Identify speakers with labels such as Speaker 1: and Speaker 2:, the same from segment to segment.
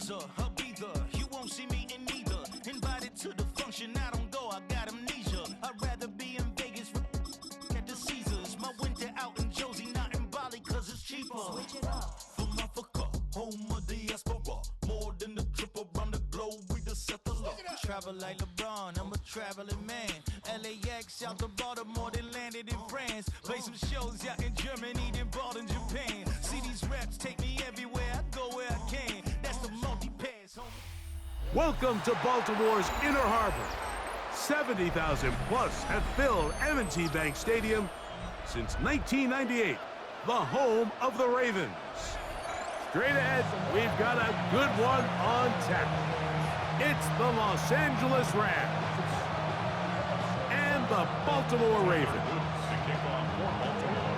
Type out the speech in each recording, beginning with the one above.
Speaker 1: Caesar, a breather. You won't see me in neither. Invited to the function, I don't go, I got amnesia. I'd rather be in Vegas at the Caesars. My winter out in Josie, not in Bali, cause it's cheaper. Switch it up. From Africa, home of diaspora. More than the trip around the globe, we the settler. Travel like LeBron, I'm a traveling man. LAX out to Baltimore, then landed in France. Play some shows out in Germany, then bought in Japan. See these reps take me everywhere, I go where I can. That's the multi-pass, homie.
Speaker 2: Welcome to Baltimore's Inner Harbor. 70,000 plus have filled M&T Bank Stadium since 1998, the home of the Ravens. Straight ahead, we've got a good one on tap. It's the Los Angeles Rams and the Baltimore Ravens.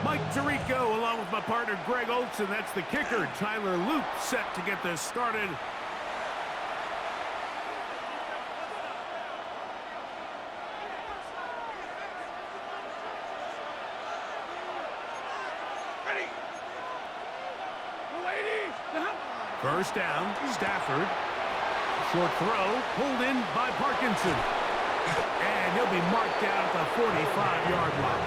Speaker 2: Mike Tirico along with my partner Greg Olson. That's the kicker. Tyler Loop set to get this started. First down, Stafford. Short throw, pulled in by Parkinson. And he'll be marked down at the 45-yard line.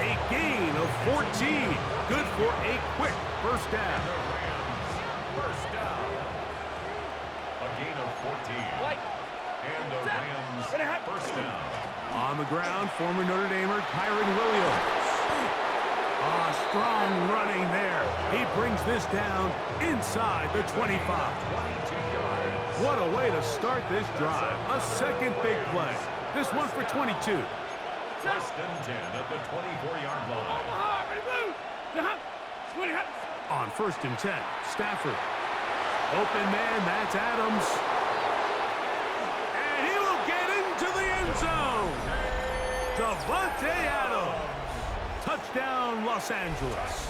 Speaker 2: A gain of 14. Good for a quick first down.
Speaker 3: First down. A gain of 14. And the Rams first down.
Speaker 2: On the ground, former Notre Damer Kyron Williams. Strong running there. He brings this down inside the 25.
Speaker 3: 22 yards.
Speaker 2: What a way to start this drive. A second big play. This one for 22.
Speaker 3: First and 10 at the 24-yard line.
Speaker 2: On first and 10, Stafford. Open man, that's Adams. And he will get into the end zone. Davante Adams. Touchdown, Los Angeles.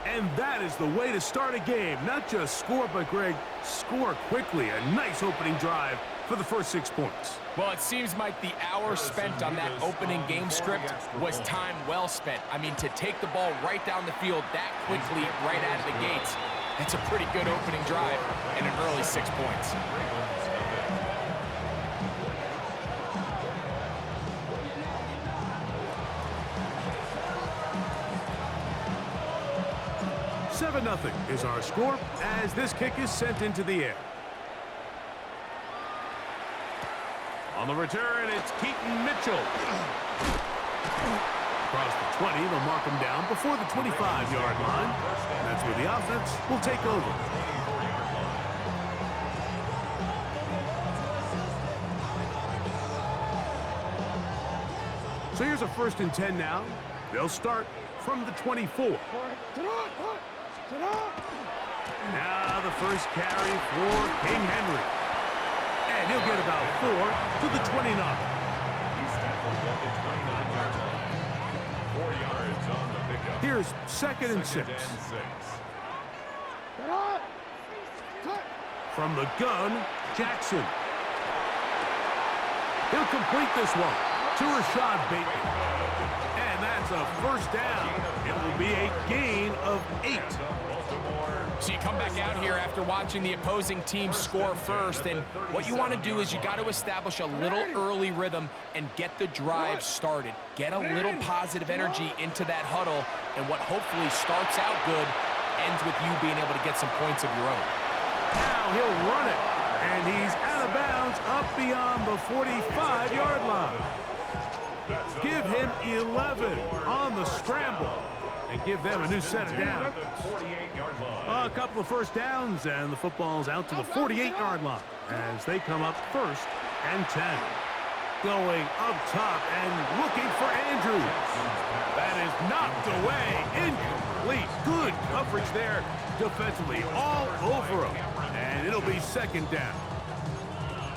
Speaker 2: And that is the way to start a game. Not just score, but, Greg, score quickly. A nice opening drive for the first 6 points.
Speaker 4: Well, it seems like the hour spent on that opening game script was time well spent. I mean, to take the ball right down the field that quickly, right out of the gates, it's a pretty good opening drive and an early 6 points.
Speaker 2: 7-0 is our score as this kick is sent into the air. On the return, it's Keaton Mitchell. Across the 20, they'll mark him down before the 25-yard line. That's where the offense will take over. So here's a first and 10 now. They'll start from the 24. Now the first carry for King Henry. And he'll get about 4 to the 29.
Speaker 3: He's tackled at the 29-yard line. 4 yards on the pickup.
Speaker 2: Here's second and 6. From the gun, Jackson. He'll complete this one to Rashad Bateman. And that's a first down. It will be a gain of 8.
Speaker 4: So you come back out here after watching the opposing team score first, and what you want to do is you got to establish a little early rhythm and get the drive started. Get a little positive energy into that huddle, and what hopefully starts out good ends with you being able to get some points of your own.
Speaker 2: Now he'll run it, and he's out of bounds up beyond the 45-yard line. Give him 11 on the scramble and give them a new set of downs. A couple of first downs, and the football's out to the 48-yard line as they come up first and 10. Going up top and looking for Andrews. That is knocked away. Incomplete. Good coverage there defensively all over him. And it'll be second down.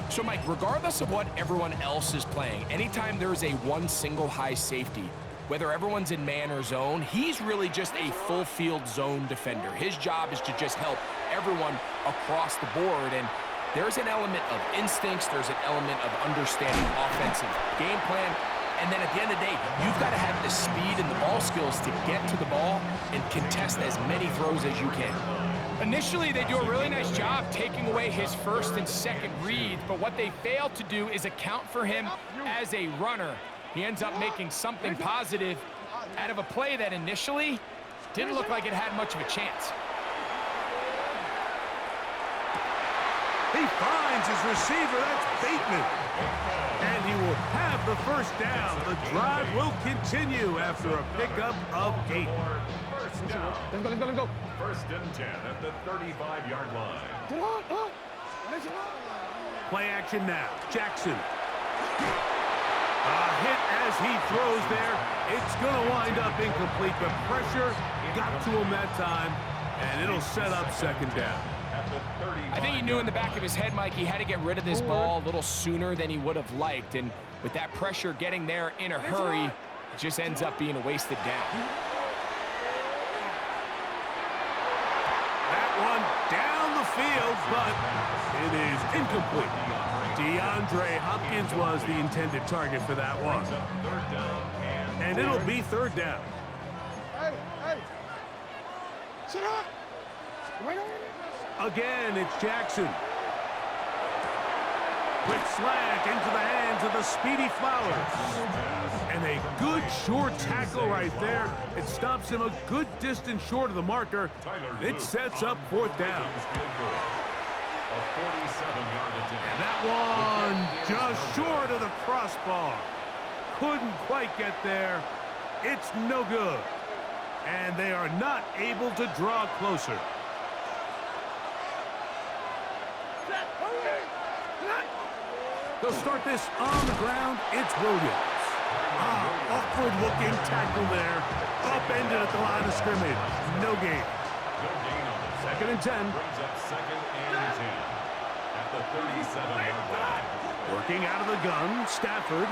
Speaker 4: So, Mike, regardless of what everyone else is playing, anytime there is a one single high safety, whether everyone's in man or zone, he's really just a full field zone defender. His job is to just help everyone across the board. And there's an element of instincts, there's an element of understanding offensive game plan, and then at the end of the day, you've got to have the speed and the ball skills to get to the ball and contest as many throws as you can. Initially, they do a really nice job taking away his first and second reads, but what they fail to do is account for him as a runner. He ends up making something positive out of a play that initially didn't look like it had much of a chance.
Speaker 2: He finds his receiver, that's Bateman. And he will have the first down. The drive will continue after a pickup of 8.
Speaker 3: First down.
Speaker 5: Let's go.
Speaker 3: First and 10 at the 35-yard line.
Speaker 2: Play action now. Jackson. A hit as he throws there. It's going to wind up incomplete, but pressure got to him that time, and it'll set up second down.
Speaker 4: I think he knew in the back of his head, Mike, he had to get rid of this ball a little sooner than he would have liked, and with that pressure getting there in a hurry, it just ends up being a wasted down.
Speaker 2: That one down the field, but it is incomplete. DeAndre Hopkins was the intended target for that one. And it'll be third down.
Speaker 5: Sit up.
Speaker 2: Again, it's Jackson. Quick slant into the hands of the speedy Flowers. And a good short tackle right there. It stops him a good distance short of the marker. It sets up fourth down. And that one just short of the crossbar. Couldn't quite get there. It's no good. And they are not able to draw closer. They'll start this on the ground. It's Williams. Awkward-looking tackle there. Upended at the line of scrimmage. No gain. Second and 10.
Speaker 3: Brings up second and 10 at the 37-yard line.
Speaker 2: Working out of the gun, Stafford.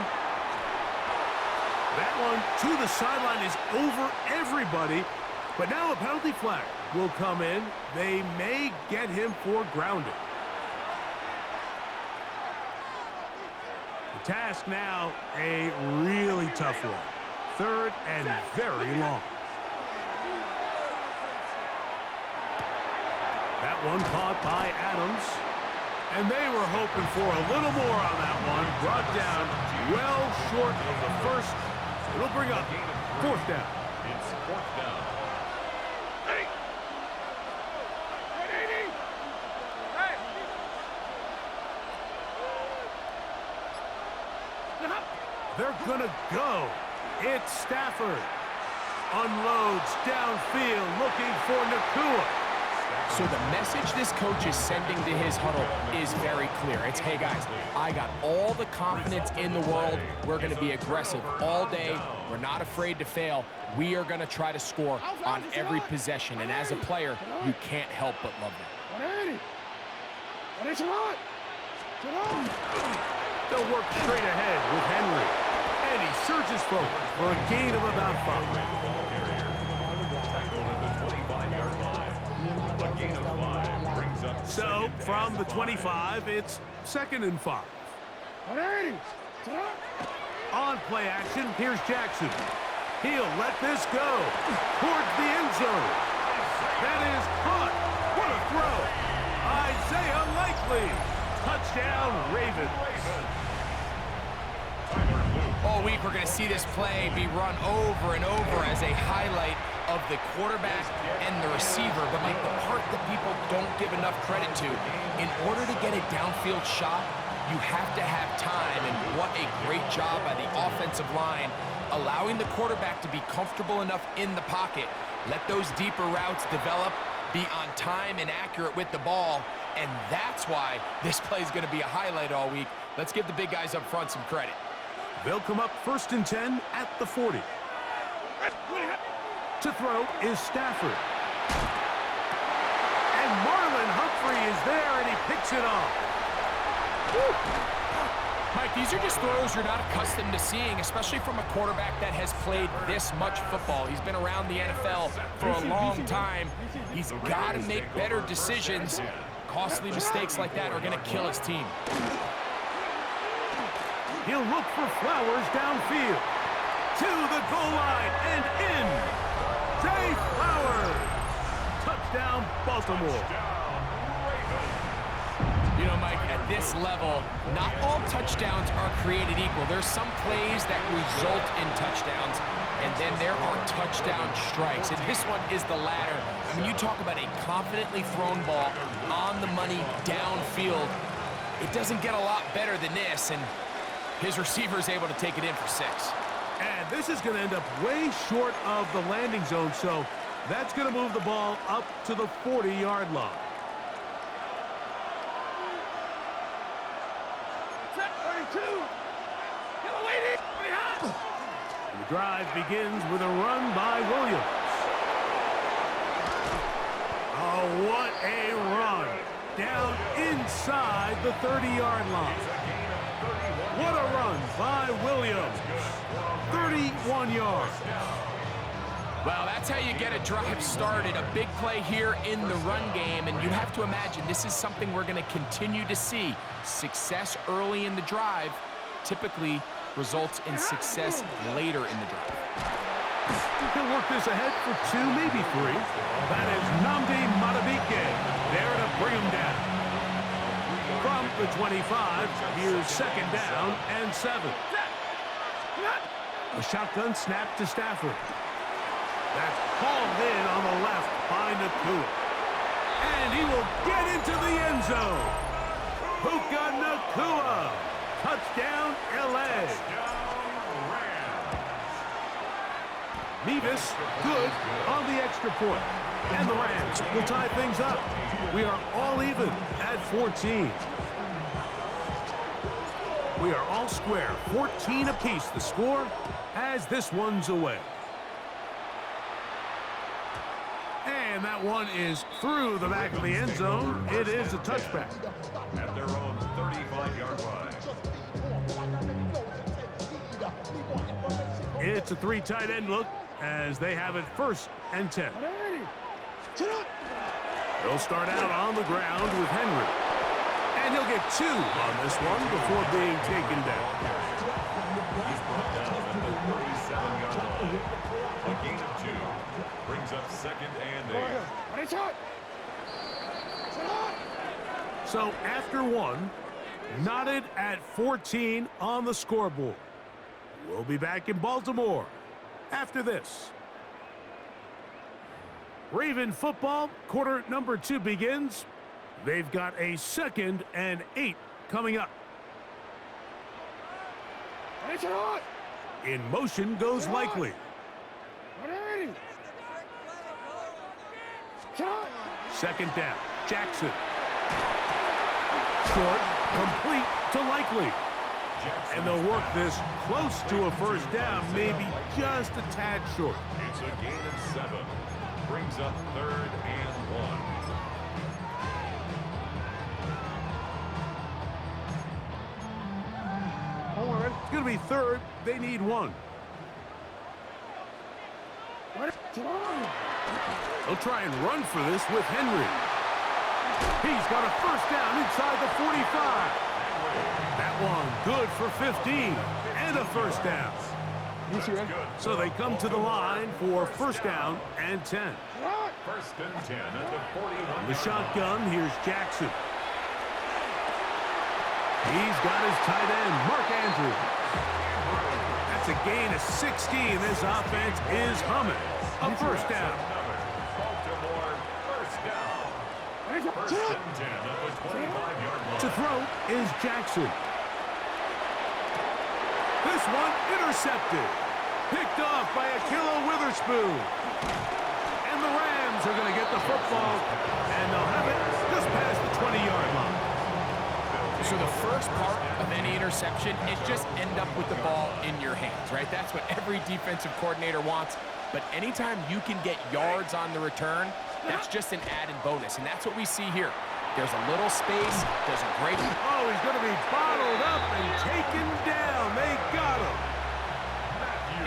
Speaker 2: That one to the sideline is over everybody. But now a penalty flag will come in. They may get him for grounding. The task now, a really tough one. Third and very long. That one caught by Adams. And they were hoping for a little more on that one. Brought down well short of the first. It'll bring up fourth down.
Speaker 3: It's fourth down.
Speaker 2: They're gonna go. It's Stafford. Unloads downfield looking for Nakua.
Speaker 4: So the message this coach is sending to his huddle is very clear. It's, hey guys, I got all the confidence in the world. We're going to be aggressive all day. We're not afraid to fail. We are going to try to score on every possession. And as a player, you can't help but love it.
Speaker 2: They'll work straight ahead with Henry. And he surges forward for a gain of about 5. So, from the 25, it's second and 5. On play action, here's Jackson. He'll let this go towards the end zone. That is caught. What a throw. Isaiah Likely. Touchdown, Ravens.
Speaker 4: All week, we're going to see this play be run over and over as a highlight of the quarterback and the receiver. But like the part that people don't give enough credit to, in order to get a downfield shot, you have to have time. And what a great job by the offensive line, allowing the quarterback to be comfortable enough in the pocket, let those deeper routes develop, be on time and accurate with the ball. And that's why this play is going to be a highlight all week. Let's give the big guys up front some credit.
Speaker 2: They'll come up first and 10 at the 40. To throw is Stafford. And Marlon Humphrey is there, and he picks it off.
Speaker 4: Mike, these are just throws you're not accustomed to seeing, especially from a quarterback that has played this much football. He's been around the NFL for a long time. He's got to make better decisions. Costly mistakes like that are going to kill his team.
Speaker 2: He'll look for Flowers downfield. To the goal line and in. Zay Flowers. Touchdown, Baltimore. Baltimore.
Speaker 4: You know, Mike, at this level, not all touchdowns are created equal. There's some plays that result in touchdowns, and then there are touchdown strikes. And this one is the latter. I mean, you talk about a confidently thrown ball on the money downfield. It doesn't get a lot better than this, and his receiver is able to take it in for 6.
Speaker 2: And this is going to end up way short of the landing zone, so that's going to move the ball up to the 40-yard line. The drive begins with a run by Williams. Oh, what a run. Down inside the 30-yard line. What a run by Williams. 31 yards.
Speaker 4: Well, that's how you get a drive started. A big play here in the run game, and you have to imagine this is something we're going to continue to see. Success early in the drive typically results in success later in the drive.
Speaker 2: He'll work this ahead for 2, maybe 3. That is Nnamdi Madubuike there to bring him down. From the 25, here's 2nd down and 7. A shotgun snap to Stafford. That's hauled in on the left by Nakua. And he will get into the end zone. Puka Nakua. Touchdown, L.A. Nevis, good on the extra point. And the Rams will tie things up. We are all even at 14. We are all square. 14 apiece the score as this one's away. And that one is through the back of the end zone. It is a touchback.
Speaker 3: At their own 35-yard line.
Speaker 2: It's a 3 tight end look as they have it 1st and 10. They'll start out on the ground with Henry. And he'll get 2 on this one before being taken down.
Speaker 3: He's brought down at the 37-yard line. A gain of 2 brings up 2nd and 8.
Speaker 2: So after 1, knotted at 14 on the scoreboard. We'll be back in Baltimore after this. Raven football, quarter number 2 begins. They've got a 2nd and 8 coming up. In motion goes Likely. 2nd down, Jackson. Short, complete to Likely. And they'll work this close to a 1st down, maybe just a tad short.
Speaker 3: It's a gain of 7. Brings up 3rd and 1.
Speaker 2: It's going to be 3rd. They need 1. They'll try and run for this with Henry. He's got a 1st down inside the 45. That one good for 15 and a 1st down. So they come to the line for 1st down and 10.
Speaker 3: 1st and 10 at the 41.
Speaker 2: The shotgun, here's Jackson. He's got his tight end, Mark Andrews. That's a gain of 16. This offense is humming. A 1st down.
Speaker 3: Baltimore, 1st down. 1st and 10 at the 25-yard line.
Speaker 2: To throw is Jackson. This one intercepted. Picked off by Akilo Witherspoon. And the Rams are going to get the football, and they'll have it just past the 20-yard line.
Speaker 4: So the first part of any interception is just end up with the ball in your hands, right? That's what every defensive coordinator wants. But anytime you can get yards on the return, that's just an added bonus. And that's what we see here. There's a little space. There's a great...
Speaker 2: Oh, he's going to be bottled up and taken down. They got him.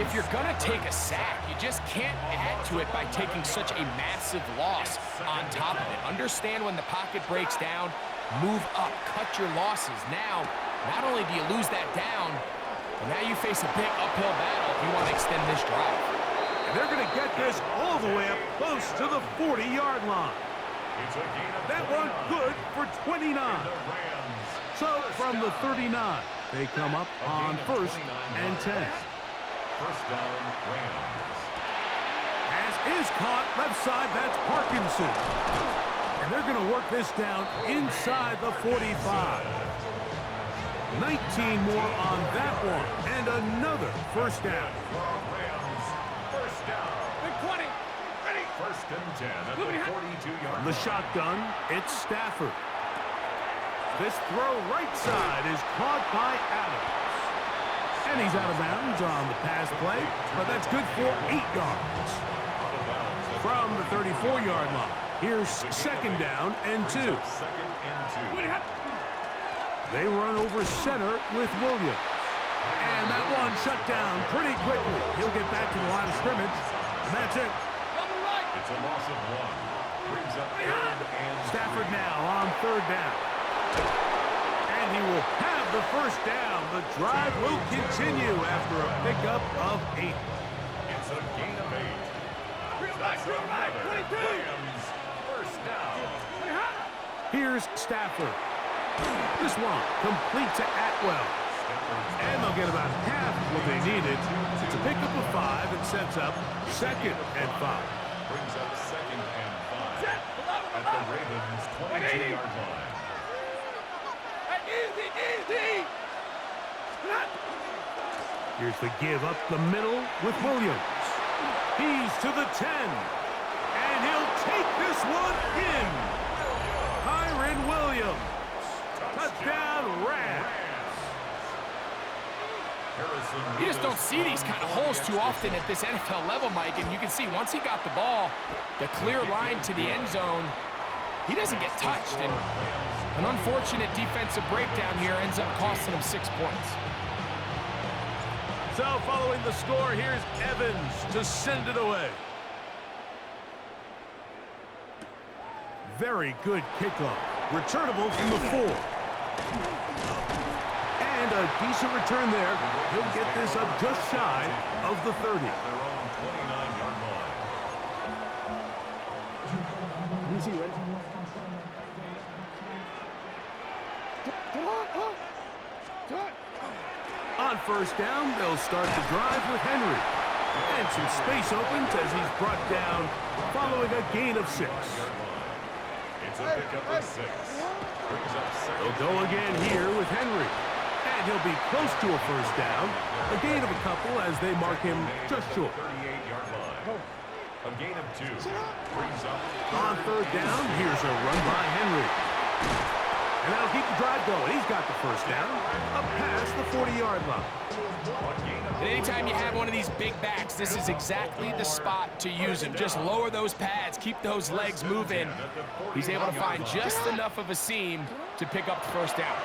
Speaker 4: If you're going to take a sack, you just can't add to it by taking such a massive loss on top of it. Understand when the pocket breaks down, move up, cut your losses. Now, not only do you lose that down, but now you face a big uphill battle if you want to extend this drive.
Speaker 2: And they're going to get this all the way up close to the 40-yard line.
Speaker 3: It's a gain of
Speaker 2: That
Speaker 3: 29.
Speaker 2: one good for 29.
Speaker 3: And the Rams.
Speaker 2: So from the 39, they come up
Speaker 3: A
Speaker 2: on
Speaker 3: gain of
Speaker 2: 1st
Speaker 3: 29
Speaker 2: and 10.
Speaker 3: yards. First down, Rams.
Speaker 2: Pass is caught left side. That's Parkinson. And they're going to work this down inside the 45. 19 more on that one. And another first down.
Speaker 3: Rams. First down.
Speaker 5: Big 20. Ready.
Speaker 3: First and 10 at the 42-yard
Speaker 2: The
Speaker 3: line.
Speaker 2: shotgun, it's Stafford. This throw right side is caught by Adams. And he's out of bounds on the pass play, but that's good for 8 yards.
Speaker 3: Out of bounds at
Speaker 2: From the 34-yard line, here's second down and 2.
Speaker 3: second and 2.
Speaker 2: They run over center with Williams. And that one shut down pretty quickly. He'll get back to the line of scrimmage. And that's it.
Speaker 3: It's a loss of 1. Brings up third and
Speaker 2: Stafford now on third down. And he will have the first down. The drive will continue after a pickup of 8.
Speaker 3: it's a gain of 8. That's another Rams. First down.
Speaker 2: Here's Stafford. This one complete to Atwell. And they'll get about half what they needed. It's a pickup of 5 and sets up second and 5.
Speaker 3: Brings up second and 5 at the Ravens' 22-yard line.
Speaker 5: Easy.
Speaker 2: Here's the give up the middle with Williams. He's to the 10. And he'll take this one in. Kyron Williams. Touchdown, Rams.
Speaker 4: You just don't see these kind of holes too often at this NFL level, Mike, and you can see once he got the ball, the clear line to the end zone, he doesn't get touched, and an unfortunate defensive breakdown here ends up costing him 6 points.
Speaker 2: So following the score, here's Evans to send it away. Very good kickoff. Returnable from the 4. And a decent return there. He'll get this up just shy of the 30.
Speaker 3: Their own 29-yard line.
Speaker 5: Easy, ready?
Speaker 2: On first down, they'll start the drive with Henry. And some space opens as he's brought down following a gain of 6.
Speaker 3: It's a pickup of 6. Brings up second.
Speaker 2: They'll go again here with Henry. And he'll be close to a first down. A gain of a couple as they mark him just short.
Speaker 3: 38-yard line. A gain of 2. Brings up
Speaker 2: On third down, here's a run by Henry. And that'll keep the drive going. He's got the first down. Up past the 40-yard line.
Speaker 4: And anytime you have one of these big backs, this is exactly the spot to use him. Just lower those pads, keep those legs moving. He's able to find just enough of a seam to pick up the first down.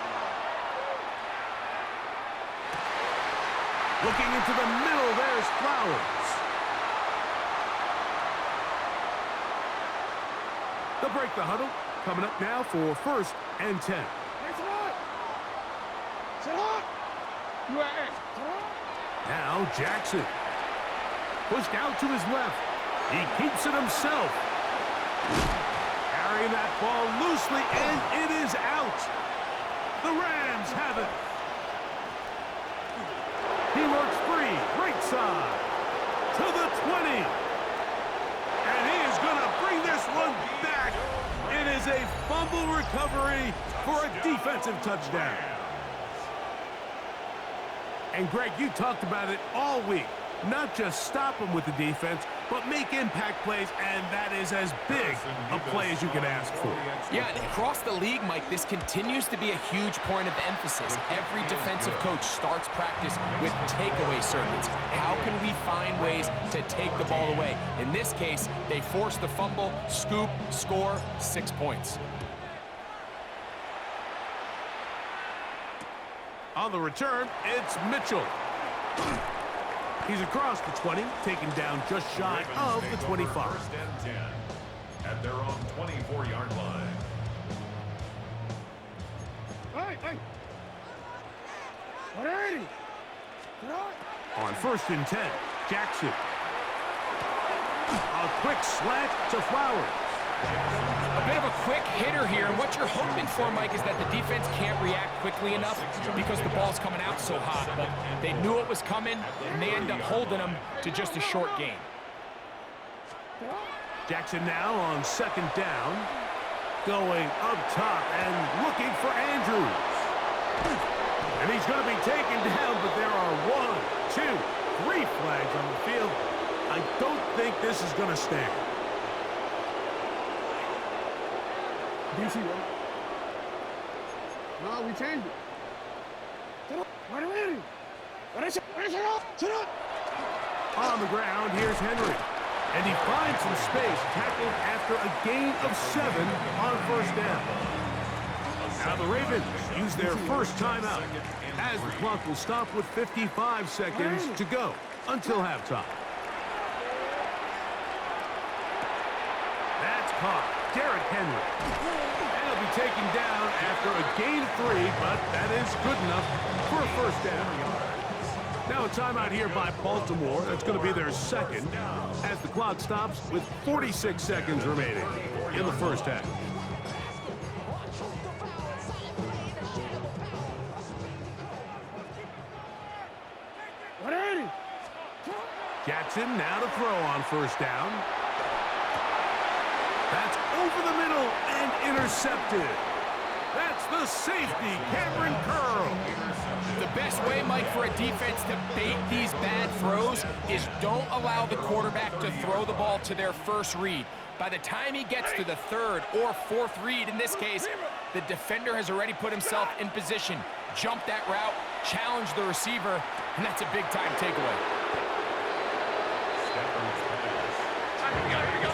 Speaker 2: Looking into the middle, there's Flowers. They'll break the huddle. Coming up now for first and 10. Now Jackson. Pushed out to his left. He keeps it himself. Carrying that ball loosely, and it is out. The Rams have it. He works free, right side, to the 20. And he is going to bring this one back. It is a fumble recovery for a defensive touchdown. And Greg, you talked about it all week. Not just stop them with the defense, but make impact plays, and that is as big a play as you can ask for.
Speaker 4: Yeah, and across the league, Mike, this continues to be a huge point of emphasis. Every defensive coach starts practice with takeaway circuits. How can we find ways to take the ball away? In this case, they force the fumble, scoop, score, 6 points.
Speaker 2: On the return, it's Mitchell. He's across the 20, taken down just shy of the 25.
Speaker 3: First and 10 at their own 24-yard line.
Speaker 2: On first and 10, Jackson. A quick slant to Flowers.
Speaker 4: A bit of a quick hitter here, and what you're hoping for, Mike, is that the defense can't react quickly enough because the ball's coming out so hot. But they knew it was coming, and they end up holding them to just a short gain.
Speaker 2: Jackson now on second down, going up top and looking for Andrews. And he's going to be taken down, but there are 1, 2, 3 flags on the field. I don't think this is going to stand.
Speaker 5: DC, no, we changed it.
Speaker 2: On the ground, here's Henry. And he finds some space, tackled after a gain of 7 on first down. Now the Ravens use their first timeout, as the clock will stop with 55 seconds to go until halftime. That's caught. Derrick Henry. And he'll be taken down after a gain of 3, but that is good enough for a first down. Now a timeout here by Baltimore. That's going to be their second, as the clock stops with 46 seconds remaining in the first half. Jackson now to throw on first down. That's over the middle and intercepted. That's the safety, Cameron Curl.
Speaker 4: The best way, Mike, for a defense to bait these bad throws is don't allow the quarterback to throw the ball to their first read. By the time he gets to the third or fourth read, in this case, the defender has already put himself in position, jump that route, challenge the receiver, and that's a big-time takeaway.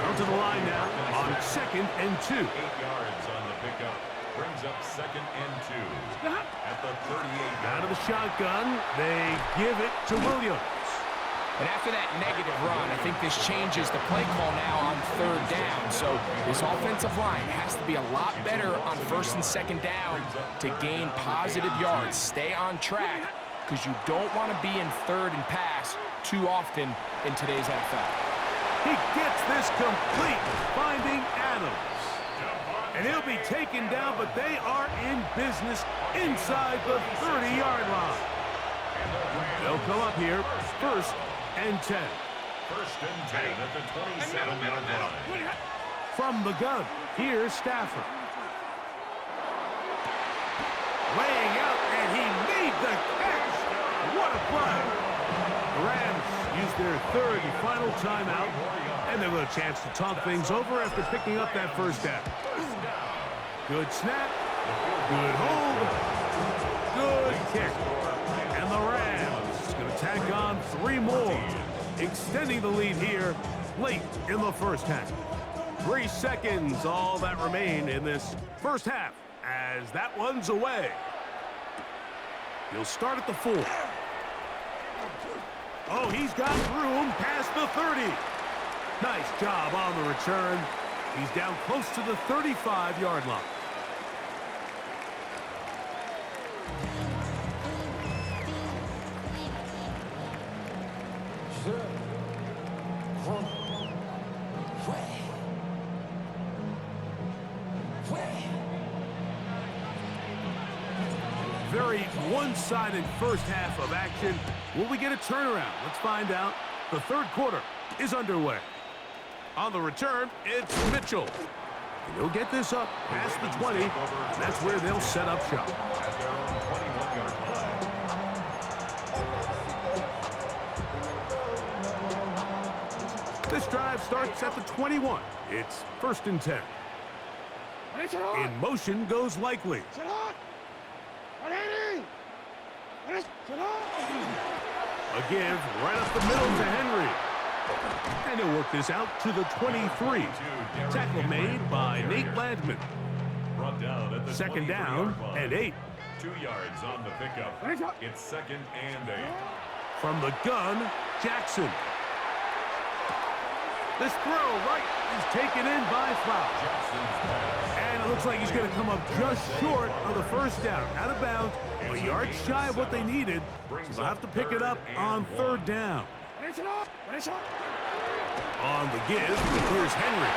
Speaker 2: Down to the line now on 2nd and 2.
Speaker 3: 8 yards on the pickup. Brings up 2nd and 2. At the 38.
Speaker 2: Out of the shotgun, they give it to Williams.
Speaker 4: And after that negative run, I think this changes the play call now on third down. So this offensive line has to be a lot better on first and second down to gain positive yards. Stay on track, because you don't want to be in third and pass too often in today's NFL.
Speaker 2: He gets this complete, finding Adams. And he'll be taken down, but they are in business inside the 30-yard line. They'll come up here, 1st and 10.
Speaker 3: 1st and 10 at the 27-yard line.
Speaker 2: From the gun, here's Stafford. Laying out, and he made the catch. What a play. The Rams use their 3rd and final timeout, and they've got a chance to talk things over after picking up that first down. Good snap, good hold, good kick. And the Rams is going to tack on 3 more, extending the lead here late in the first half. 3 seconds, all that remain in this first half, as that one's away. He'll start at the 4. Oh, he's got room past the 30. Nice job on the return. He's down close to the 35-yard line. Very one-sided first half of action. Will we get a turnaround? Let's find out. The 3rd quarter is underway. On the return, it's Mitchell. And he'll get this up past the 20, and that's where they'll set up shop. This drive starts at the 21. It's 1st and 10. In motion goes Likely. A give right up the middle to Henry. And he'll work this out to the 23. Tackle made by Nate Landman.
Speaker 3: Brought down at the
Speaker 2: 2nd down and 8.
Speaker 3: 2 yards on the pickup. It's 2nd and 8.
Speaker 2: From the gun, Jackson. This throw right is taken in by Flowers. And it looks like he's going to come up just short of the first down. Out of bounds, a yard shy of what they needed. So they'll have to pick it up on 3rd down. On the give, here's Henry.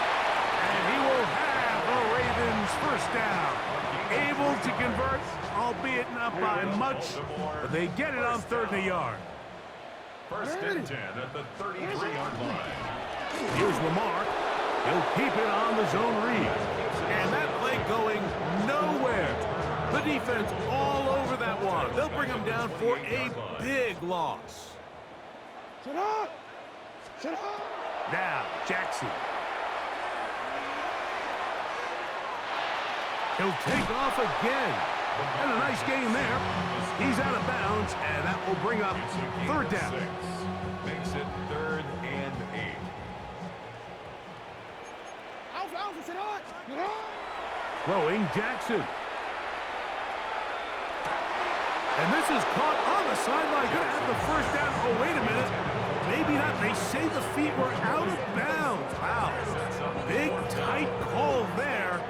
Speaker 2: And he will the Ravens first down. Able to convert, albeit not by much, but they get it on 3rd and a yard.
Speaker 3: First and 10 at the 33-yard line.
Speaker 2: Here's Lamar. He'll keep it on the zone read. And that play going nowhere. The defense all over that one. They'll bring him down for a big loss.
Speaker 5: Shut up! Shut up!
Speaker 2: Now, Jackson. He'll take off again. And a nice gain there. He's out of bounds, and that will bring up 3rd down.
Speaker 3: Makes it 3rd and 8.
Speaker 5: Alpha, sit on!
Speaker 2: Throwing Jackson. And this is caught on the sideline. Gonna have the first down. Oh, wait a minute. Maybe not. They say the feet were out of bounds. Wow. Big, tight call there.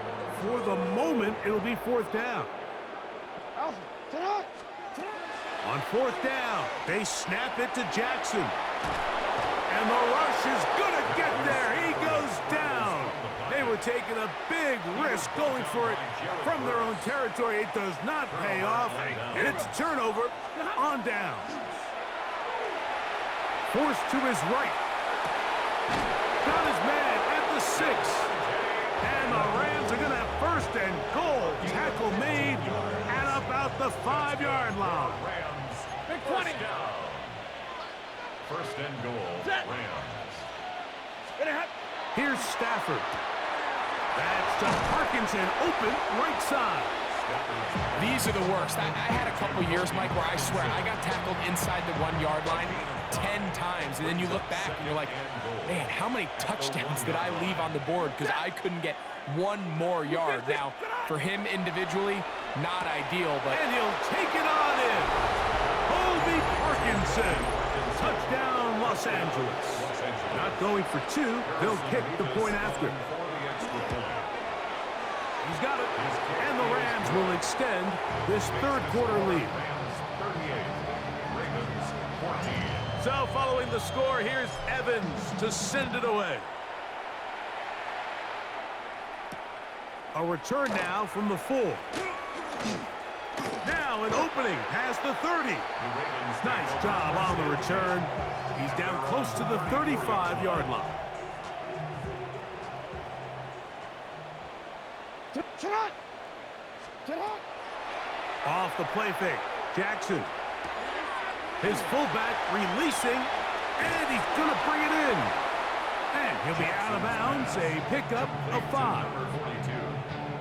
Speaker 2: For the moment, it'll be 4th down.
Speaker 5: Alpha, sit on!
Speaker 2: On 4th down, they snap it to Jackson. And the rush is gonna get there. He goes down. They were taking a big risk going for it from their own territory. It does not pay off. And it's a turnover on down. Forced to his right. Got his man at the 6. And the Rams are going to have 1st and goal. Tackle made at about the 5-yard line.
Speaker 3: Rams.
Speaker 5: Big 20.
Speaker 3: 1st and goal. Rams.
Speaker 2: Here's Stafford. That's to Parkinson, open right side.
Speaker 4: These are the worst. I had a couple years, Mike, where I swear I got tackled inside the 1-yard line 10 times, and then you look back and you're like, man, how many touchdowns did I leave on the board because I couldn't get one more yard? Now, for him individually, not ideal, but...
Speaker 2: And he'll take it on in. Colby Parkinson. Touchdown, Los Angeles. Not going for 2. They'll kick the point after. He's got it. And the Rams will extend this 3rd quarter lead. So following the score, here's Evans to send it away. A return now from the 4. Now an opening past the 30. Nice job on the return. He's down close to the 35-yard line.
Speaker 5: Shut up! Shut up!
Speaker 2: Off the play fake. Jackson. His fullback releasing, and he's going to bring it in. And he'll be out of bounds, a pickup of 5.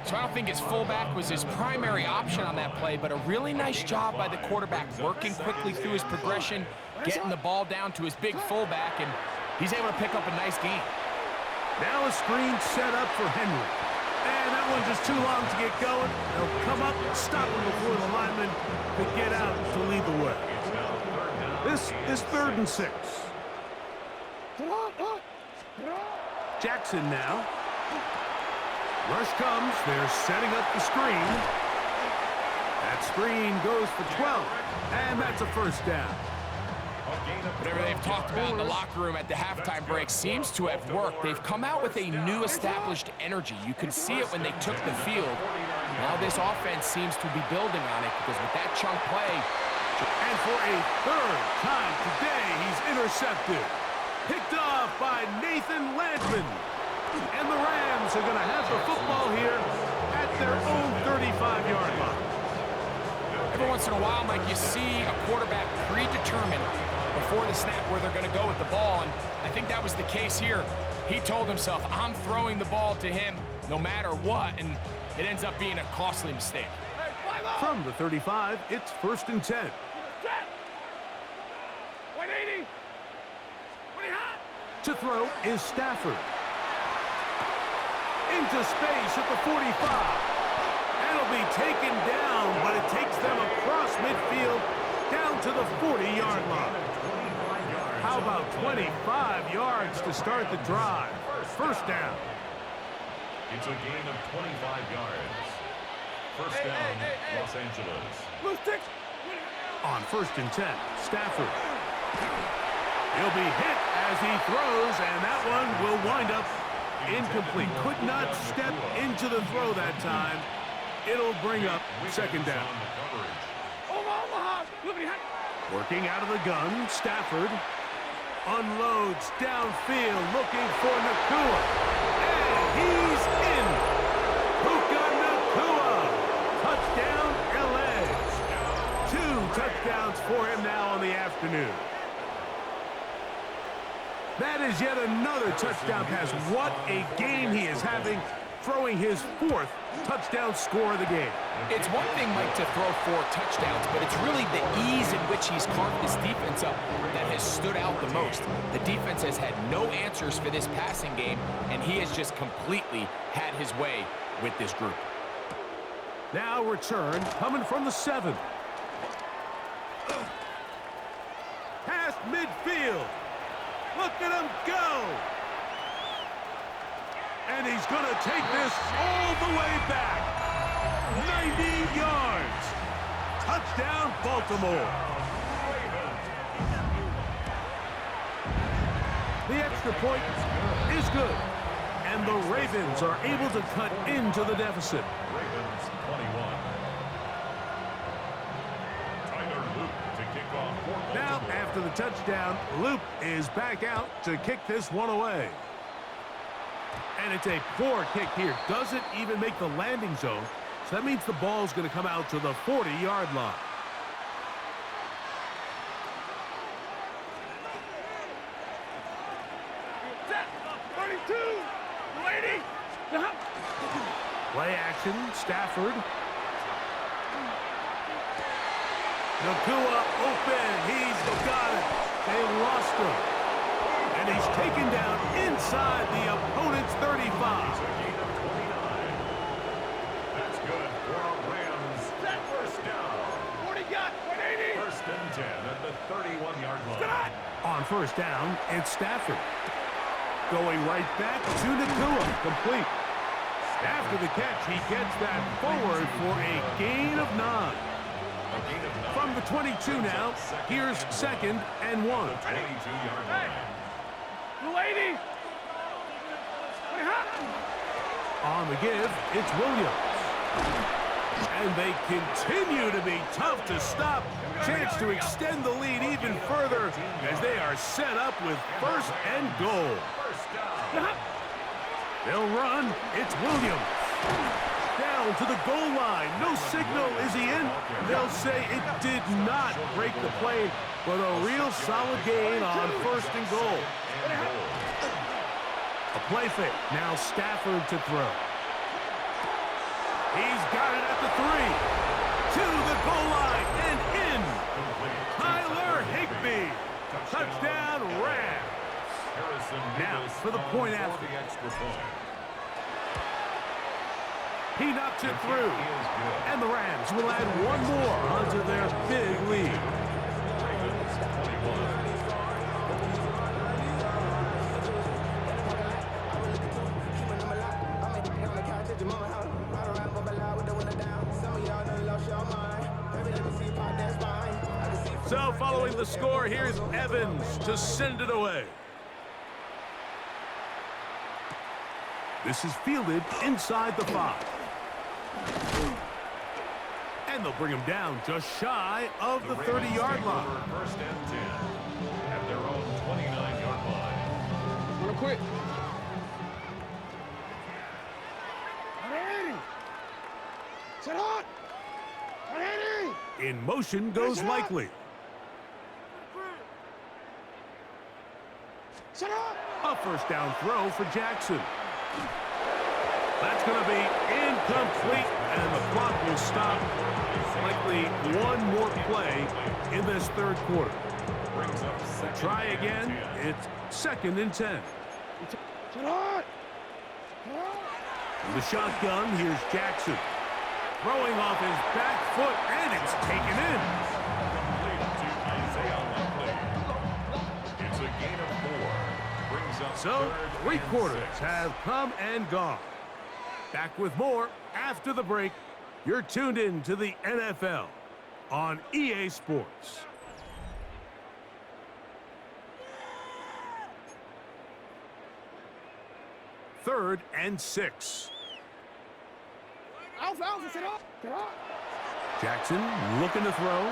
Speaker 4: So I don't think his fullback was his primary option on that play, but a really nice job by the quarterback working quickly through his progression, getting the ball down to his big fullback, and he's able to pick up a nice gain.
Speaker 2: Now a screen set up for Henry. And that one just too long to get going. They'll come up, stop him before the lineman could get out to lead the way. This is 3rd and 6. Jackson now. Rush comes. They're setting up the screen. That screen goes for 12. And that's a 1st down.
Speaker 4: Whatever they've talked about in the locker room at the halftime break seems to have worked. They've come out with a new established energy. You could see it when they took the field. Now this offense seems to be building on it because with that chunk play...
Speaker 2: And for a 3rd time today, he's intercepted. Picked off by Nathan Landman. And the Rams are going to have the football here at their own 35-yard line.
Speaker 4: Every once in a while, Mike, you see a quarterback predetermined before the snap where they're going to go with the ball, and I think that was the case here. He told himself, I'm throwing the ball to him no matter what, and it ends up being a costly mistake.
Speaker 2: From the 35, it's 1st and 10.
Speaker 5: 180!
Speaker 2: To throw is Stafford. Into space at the 45. That'll be taken down, but it takes them across midfield down to the 40-yard line. How about 25 yards to start the drive? 1st down.
Speaker 3: It's a gain of 25 yards. 1st down, Los Angeles.
Speaker 2: On 1st and 10, Stafford. He'll be hit as he throws, and that one will wind up incomplete. Could not step into the throw that time. It'll bring up second down. Working out of the gun, Stafford unloads downfield, looking for Nakua. And he's in. Puka Nakua. Touchdown, LA. 2 touchdowns for him now on the afternoon. That is yet another touchdown pass. What a game he is having, throwing his 4th touchdown score of the game.
Speaker 4: It's one thing, Mike, to throw 4 touchdowns, but it's really the ease in which he's carved this defense up that has stood out the most. The defense has had no answers for this passing game, and he has just completely had his way with this group.
Speaker 2: Now return coming from the 7. Past midfield. Look at him go! And he's going to take this all the way back. 90 yards. Touchdown, Baltimore. The extra point is good. And the Ravens are able to cut into the deficit.
Speaker 3: Ravens 21. Tyler Luke to kick off for Baltimore.
Speaker 2: Now, after the touchdown, Luke is back out to kick this one away. And it's a poor kick here. Doesn't even make the landing zone. So that means the ball's going to come out to the 40-yard line. Play action, Stafford. Nakua open. He's got it. They lost him. And he's taken down inside the opponent's 35.
Speaker 3: That's good for Rams. First down.
Speaker 5: 180.
Speaker 3: First and 10 at the 31-yard line.
Speaker 2: On first down, it's Stafford. Going right back to Nakua. Complete. After the catch, he gets that forward for a gain of 9. From the 22 now, here's 2nd and 1.
Speaker 3: 22-yard line.
Speaker 5: 280.
Speaker 2: On the give, it's Williams. And they continue to be tough to stop. Chance to extend the lead even further as they are set up with 1st and goal. They'll run. It's Williams. Down to the goal line. No signal. Is he in? They'll say it did not break the plane, but a real solid gain on 1st and goal. A play fake. Now Stafford to throw. He's got it at the 3. To the goal line and in. Tyler Higbee. Touchdown, Rams. Now for the point after. He knocks it through. And the Rams will add one more onto their big lead. So following the score, here's Evans to send it away. This is fielded inside the 5. And they'll bring him down just shy of the 30-yard line.
Speaker 3: First and 10 at their own 29-yard line.
Speaker 5: Real quick. 180. Sit on. 180.
Speaker 2: In motion goes Likely.
Speaker 5: Sit on.
Speaker 2: A first down throw for Jackson. That's going to be incomplete, and the clock will stop. Likely one more play in this 3rd quarter.
Speaker 3: Brings up second.
Speaker 2: Try again. It's 2nd and 10.
Speaker 5: Sit on.
Speaker 2: The shotgun, here's Jackson. Throwing off his back foot, and it's taken in.
Speaker 3: It's a gain of 4. Brings up
Speaker 2: So, 3
Speaker 3: 3rd and
Speaker 2: quarters
Speaker 3: 6.
Speaker 2: have come and gone. Back with more after the break. You're tuned in to the NFL on EA Sports. 3rd and 6. Jackson looking to throw.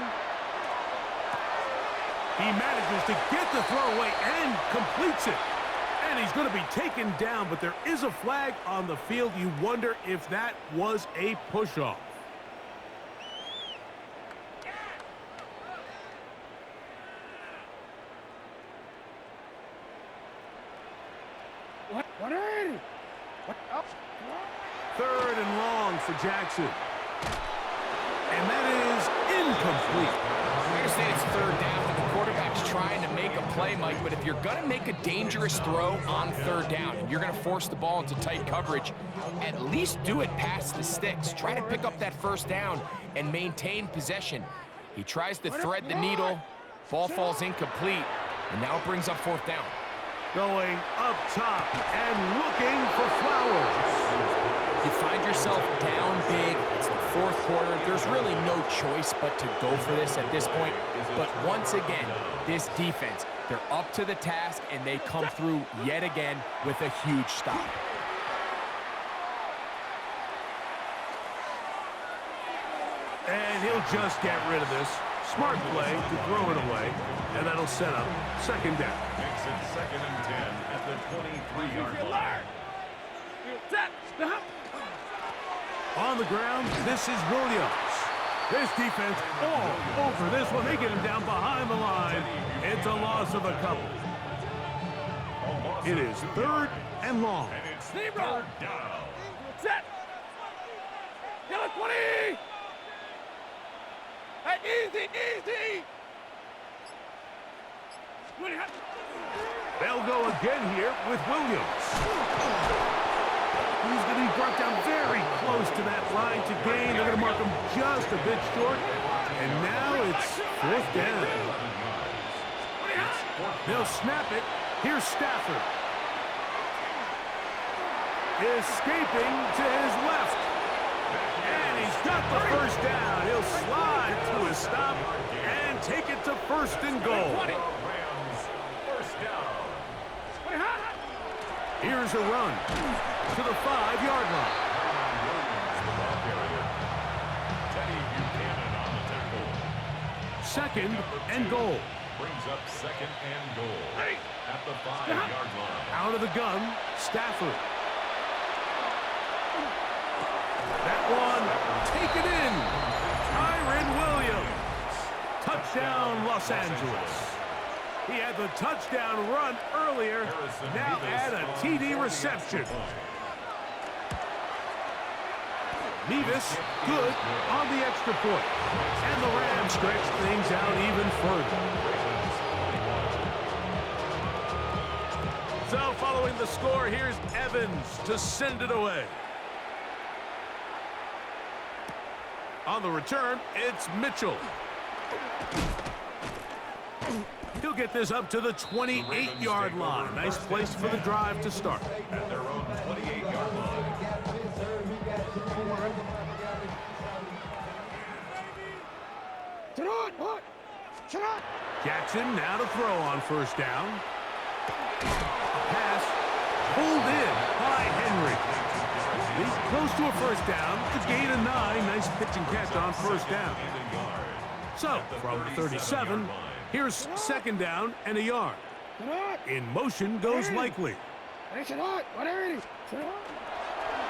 Speaker 2: He manages to get the throw away and completes it. And he's going to be taken down, but there is a flag on the field. You wonder if that was a push-off. Third and long for Jackson. And that is incomplete.
Speaker 4: I understand it's 3rd down and the quarterback's trying to make a play, Mike, but if you're going to make a dangerous throw on 3rd down and you're going to force the ball into tight coverage, at least do it past the sticks. Try to pick up that 1st down and maintain possession. He tries to thread the needle. Ball falls incomplete, and now it brings up 4th down.
Speaker 2: Going up top and looking for Flowers.
Speaker 4: You find yourself down big. It's the 4th quarter. There's really no choice but to go for this at this point. But once again, this defense, they're up to the task, and they come through yet again with a huge stop.
Speaker 2: And he'll just get rid of this. Smart play to throw it away, and that'll set up 2nd down.
Speaker 3: Makes it 2nd and 10 at the 23-yard line.
Speaker 2: On the ground, this is Williams. This defense all over this one. They get him down behind the line. It's a loss of a couple. It is 3rd and long.
Speaker 3: And it's 3rd down.
Speaker 5: Set. Kill it, 20. Hey, easy.
Speaker 2: They'll go again here with Williams. He's going to be brought down very close to that line to gain. They're going to mark him just a bit short. And now it's 4th down. They'll snap it. Here's Stafford. Escaping to his left. And he's got the 1st down. He'll slide to a stop and take it to 1st and goal.
Speaker 3: RAMS, 1st down.
Speaker 2: Here's a run to the 5-yard line.
Speaker 3: Teddy Buchanan on the tackle.
Speaker 2: 2nd and goal.
Speaker 3: Brings up 2nd and goal at the 5-yard line.
Speaker 2: Out of the gun, Stafford. That one, take it in. Tyron Williams. Touchdown, Los Angeles. He had the touchdown run earlier. Now add a TD reception. Nevis, good on the extra point. And the Rams stretch things out even further. So following the score, here's Evans to send it away. On the return, it's Mitchell. He'll get this up to the 28-yard line. Nice place for the drive to start.
Speaker 3: At their own 28-yard line.
Speaker 2: Jackson now to throw on 1st down. Pass pulled in by Henry. He's close to a 1st down. To gain a 9. Nice pitch and catch on 1st down. So, from the 37, here's 2nd down and a yard. In motion goes Likely.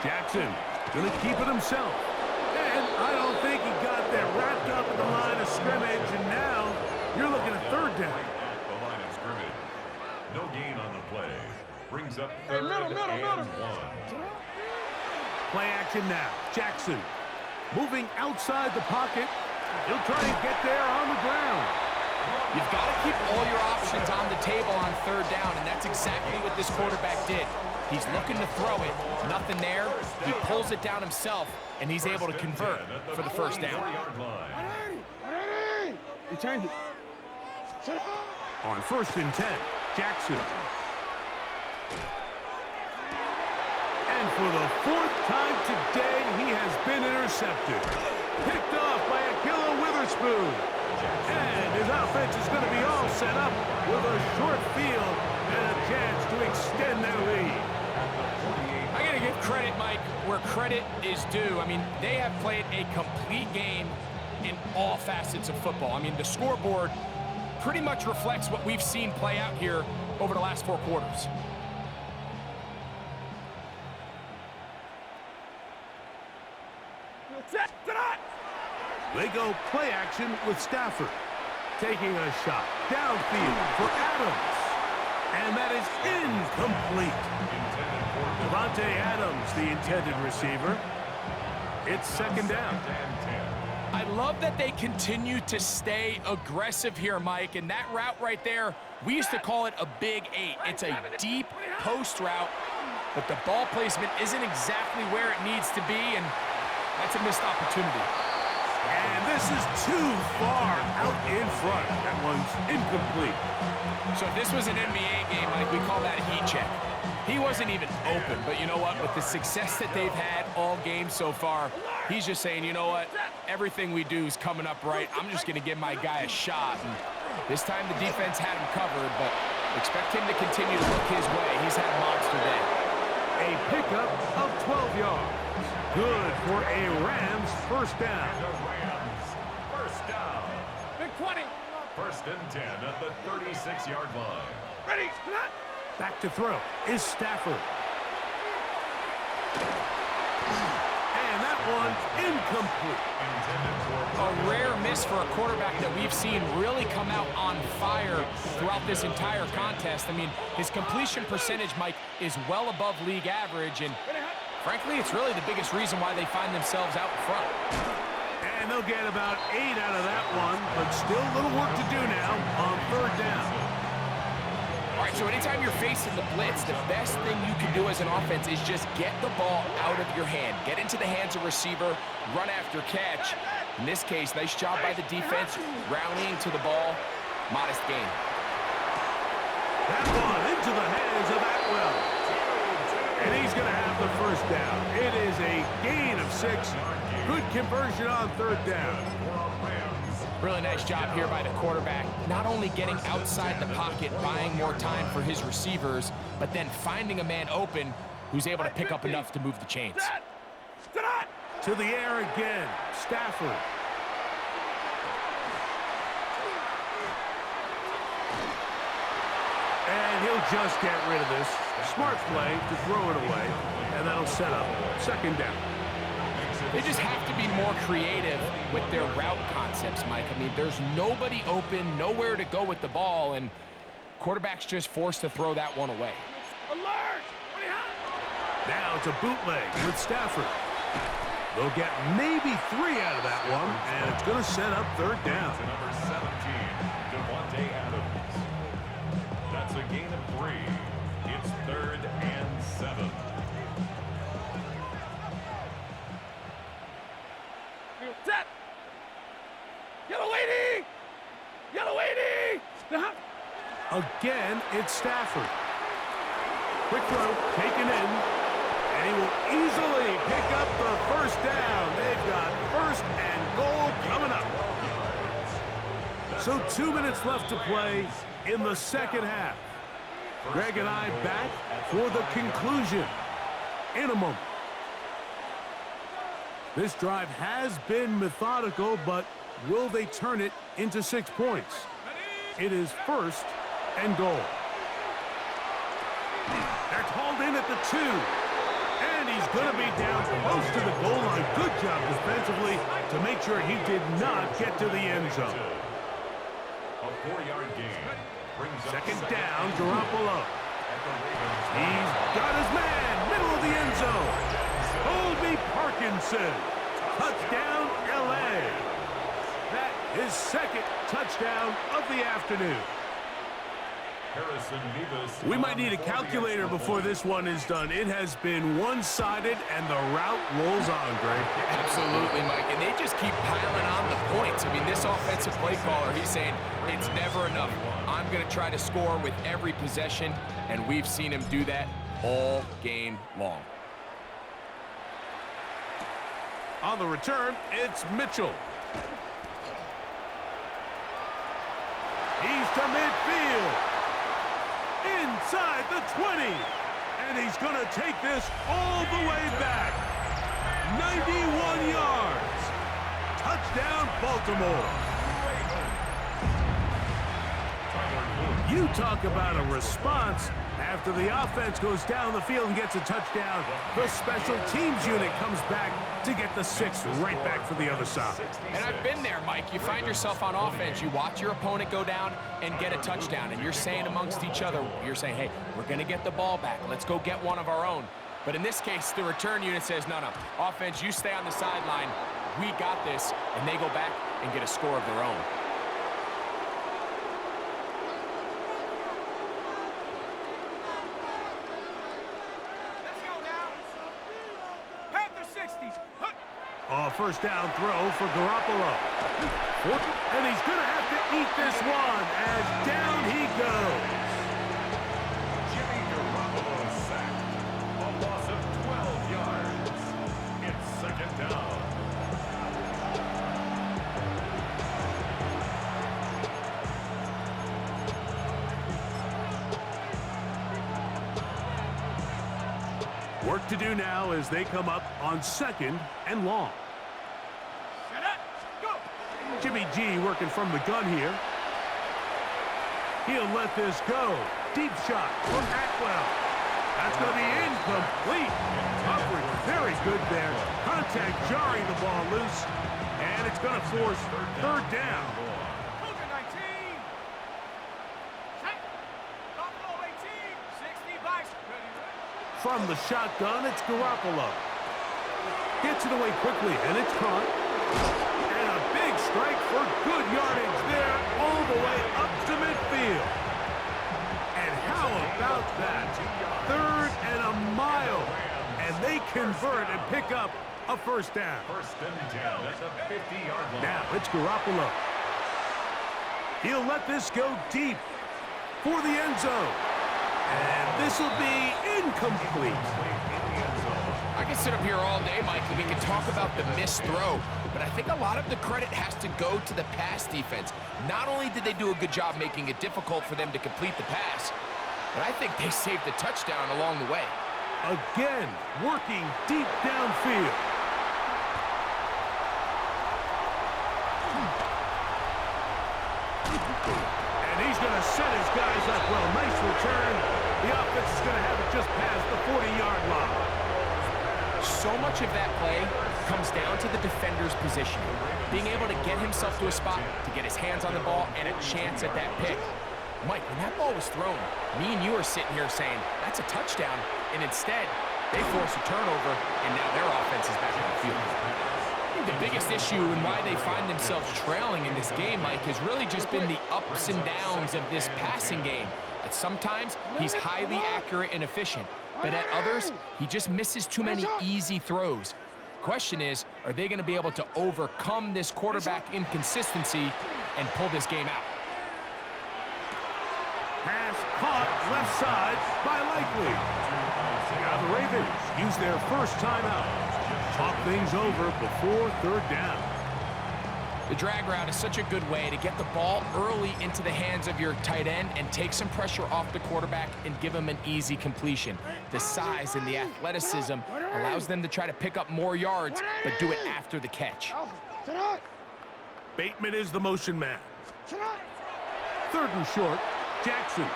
Speaker 2: Jackson gonna keep it himself. And I don't think he got there wrapped up at the line of scrimmage, and now you're looking at 3rd down.
Speaker 3: At the line of scrimmage. No gain on the play. Brings up 3rd and 1.
Speaker 2: Play action now. Jackson moving outside the pocket. He'll try and get there on the ground.
Speaker 4: You've got to keep all your options on the table on 3rd down, and that's exactly what this quarterback did. He's looking to throw it. Nothing there. He pulls it down himself, and he's able to convert for the 1st down.
Speaker 2: On 1st and 10, Jackson. And for the 4th time today, he has been intercepted. Picked off by Akilla Witherspoon. And his offense is going to be all set up with a short field and a chance to extend their lead.
Speaker 4: credit, Mike, where credit is due. I mean, they have played a complete game in all facets of football. I mean, the scoreboard pretty much reflects what we've seen play out here over the last 4 quarters.
Speaker 2: They go play action with Stafford. Taking a shot downfield for Adams. And that is incomplete. Devontae Adams, the intended receiver. It's second down.
Speaker 4: I love that they continue to stay aggressive here, Mike, and that route right there, we used to call it a big 8. It's a deep post route, but the ball placement isn't exactly where it needs to be, and that's a missed opportunity.
Speaker 2: And this is too far out in front. That one's incomplete.
Speaker 4: So if this was an NBA game, Mike, we call that a heat check. He wasn't even open, but you know what? With the success that they've had all game so far, he's just saying, you know what? Everything we do is coming up right. I'm just going to give my guy a shot. And this time the defense had him covered, but expect him to continue to look his way. He's had a monster day.
Speaker 2: A pickup of 12 yards. Good for a Rams first down.
Speaker 3: The Rams, first down.
Speaker 5: Big 20.
Speaker 3: First and 10 at the 36-yard line.
Speaker 5: Ready, not.
Speaker 2: Back to throw is Stafford. And that one's incomplete.
Speaker 4: A rare miss for a quarterback that we've seen really come out on fire throughout this entire contest. I mean, his completion percentage, Mike, is well above league average, and frankly, it's really the biggest reason why they find themselves out in front.
Speaker 2: And they'll get about 8 out of that one, but still a little work to do now on third down.
Speaker 4: All right, so anytime you're facing the blitz, the best thing you can do as an offense is just get the ball out of your hand. Get into the hands of receiver, run after catch. In this case, nice job by the defense, rallying to the ball. Modest gain.
Speaker 2: That one into the hands of Atwell. And he's going to have the first down. It is a gain of 6. Good conversion on third down.
Speaker 4: Really nice job here by the quarterback, not only getting outside the pocket, buying more time for his receivers, but then finding a man open who's able to pick up enough to move the chains.
Speaker 2: To the air again, Stafford. And he'll just get rid of this. Smart play to throw it away, and that'll set up second down.
Speaker 4: They just have to be more creative with their route concepts, Mike. I mean, there's nobody open, nowhere to go with the ball, and quarterback's just forced to throw that one away.
Speaker 5: Alert!
Speaker 2: Now it's a bootleg with Stafford. They'll get maybe 3 out of that one, and it's going to set up third down.
Speaker 3: To number 17, Devontae Adams. That's a gain of 3. It's 3rd and 7.
Speaker 5: Set! Yellow 80! Yellow 80!
Speaker 2: Again, it's Stafford. Quick throw, taken in, and he will easily pick up the first down. They've got first and goal coming up. So 2 minutes left to play in the second half. Greg and I back for the conclusion in a moment. This drive has been methodical, but will they turn it into 6 points? It is first and goal. They're called in at the 2. And he's going to be down close to the goal line. Good job defensively to make sure he did not get to the end zone.
Speaker 3: A 4-yard gain.
Speaker 2: Second down, Garoppolo. He's got his man, middle of the end zone. Colby Parkinson. Touchdown, L.A. That is second touchdown of the afternoon. We might need a calculator before this one is done. It has been one-sided, and the route rolls on, Greg.
Speaker 4: Absolutely, Mike. And they just keep piling on the points. I mean, this offensive play caller, he's saying it's never enough. I'm going to try to score with every possession, and we've seen him do that all game long.
Speaker 2: On the return, it's Mitchell. He's to midfield. Inside the 20. And he's going to take this all the way back. 91 yards. Touchdown, Baltimore. You talk about a response. After the offense goes down the field and gets a touchdown, the special teams unit comes back to get the 6 right back for the other side.
Speaker 4: And I've been there, Mike. You find yourself on offense. You watch your opponent go down and get a touchdown, and you're saying amongst each other, you're saying, hey, we're going to get the ball back. Let's go get one of our own. But in this case, the return unit says, no, offense, you stay on the sideline. We got this. And they go back and get a score of their own.
Speaker 2: First down throw for Garoppolo. And he's going to have to eat this one as down he goes.
Speaker 3: Jimmy Garoppolo sacked. A loss of 12 yards. It's second down.
Speaker 2: Work to do now as they come up on 2nd and long. Jimmy G working from the gun here. He'll let this go. Deep shot from Atwell. That's going to be incomplete. Coverage very good there. Contact jarring the ball loose. And it's going to force third down. From the shotgun, it's Garoppolo. Gets it away quickly, and it's caught. And a big strike for good yardage there all the way up to midfield. And how about that? 3rd and a mile. And they convert and pick up a first down.
Speaker 3: First and 10 at the 50-yard line.
Speaker 2: Now it's Garoppolo. He'll let this go deep for the end zone. And this will be incomplete.
Speaker 4: I can sit up here all day, Mike, and we can talk about the missed throw, but I think a lot of the credit has to go to the pass defense. Not only did they do a good job making it difficult for them to complete the pass, but I think they saved the touchdown along the way.
Speaker 2: Again, working deep downfield. And he's going to set his guys up well. Nice return. The offense is going to have it just past the 40-yard line.
Speaker 4: So much of that play comes down to the defender's positioning. Being able to get himself to a spot, to get his hands on the ball, and a chance at that pick. Mike, when that ball was thrown, me and you are sitting here saying, that's a touchdown, and instead, they force a turnover, and now their offense is back on the field. I think the biggest issue and why they find themselves trailing in this game, Mike, has really just been the ups and downs of this passing game. At sometimes, he's highly accurate and efficient, but at others, he just misses too many easy throws. Question is, are they going to be able to overcome this quarterback inconsistency and pull this game out?
Speaker 2: Pass caught left side by Likely. Now the Ravens use their first timeout. Talk things over before third down.
Speaker 4: The drag route is such a good way to get the ball early into the hands of your tight end and take some pressure off the quarterback and give him an easy completion. The size and the athleticism allows them to try to pick up more yards, but do it after the catch.
Speaker 2: Bateman is the motion man. 3rd and short, Jackson.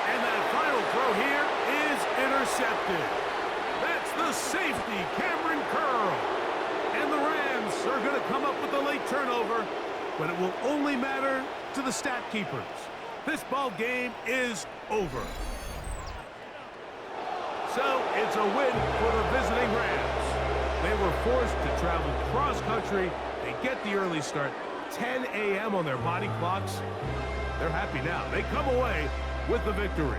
Speaker 2: And that final throw here is intercepted. That's the safety, Cameron Curl. And the Rams are going to come up with a late turnover, but it will only matter to the stat keepers. This ball game is over. So it's a win for the visiting Rams. They were forced to travel cross-country. They get the early start, 10 a.m. on their body clocks. They're happy now. They come away with the victory.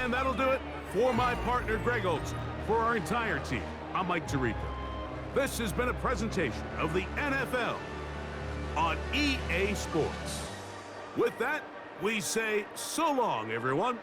Speaker 2: And that'll do it for my partner, Greg Olson. For our entire team, I'm Mike Tirico. This has been a presentation of the NFL on EA Sports. With that, we say so long, everyone.